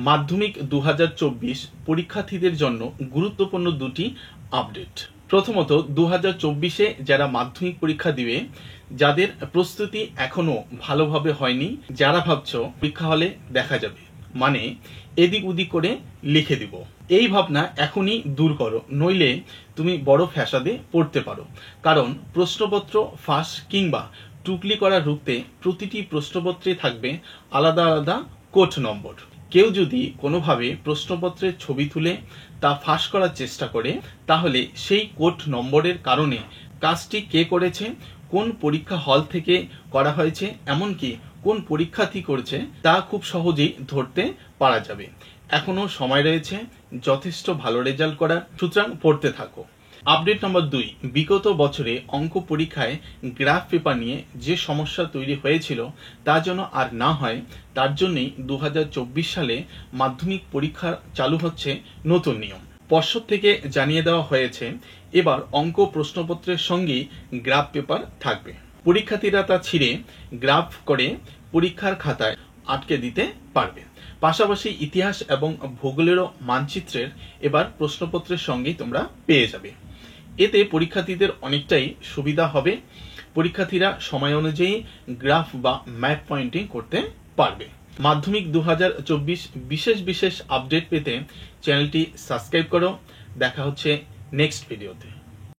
মাধ্যমিক 2024 পরীক্ষার্থীদের জন্য গুরুত্বপূর্ণ দুটি আপডেট। প্রথমত 2024-এ যারা মাধ্যমিক পরীক্ষা দিবে, যাদের প্রস্তুতি এখনো ভালোভাবে হয়নি, যারা ভাবছো পরীক্ষা হলে দেখা যাবে, মানে এদিক ওদিক করে লিখে দিব, এই ভাবনা এখনই দূর করো, নইলে তুমি বড় ফ্যাসাদে পড়তে পারো। কারণ প্রশ্নপত্র ফাঁস কিংবা টুকলি করা রুখতে প্রতিটি প্রশ্নপত্রে থাকবে আলাদা আলাদা কোড নম্বর। কেউ যদি কোনোভাবে প্রশ্নপত্রের ছবি তুলে তা ফাঁস করার চেষ্টা করে, তাহলে সেই কোড নম্বরের কারণে কাজটি কে করেছে, কোন পরীক্ষা হল থেকে করা হয়েছে, এমনকি কোন পরীক্ষার্থী করেছে তা খুব সহজেই ধরতে পারা যাবে। এখনো সময় রয়েছে যথেষ্ট ভালো রেজাল্ট করার, সুতরাং পড়তে থাকো। আপডেট নম্বর 2, বিগত বছরে অঙ্ক পরীক্ষায় গ্রাফ পেপার নিয়ে যে সমস্যা তৈরি হয়েছিল তা যেন আর না হয়, তার জন্যই 2024 সালে মাধ্যমিক পরীক্ষা চালু হচ্ছে নতুন নিয়ম। পর্ষদ থেকে জানিয়ে দেওয়া হয়েছে এবার অঙ্ক প্রশ্নপত্রের সঙ্গেই গ্রাফ পেপার থাকবে। পরীক্ষার্থীরা তা ছিঁড়ে গ্রাফ করে পরীক্ষার খাতায় আটকে দিতে পারবে। পাশাপাশি ইতিহাস এবং ভূগোলেরও মানচিত্রের এবার প্রশ্নপত্রের সঙ্গেই তোমরা পেয়ে যাবে। এতে পরীক্ষার্থীদের অনেকটাই সুবিধা হবে। পরীক্ষার্থীরা সময় অনুযায়ী গ্রাফ বা ম্যাপ পয়েন্টিং করতে পারবে। মাধ্যমিক 2024 বিশেষ আপডেট পেতে চ্যানেলটি সাবস্ক্রাইব করো। দেখা হচ্ছে নেক্সট ভিডিওতে।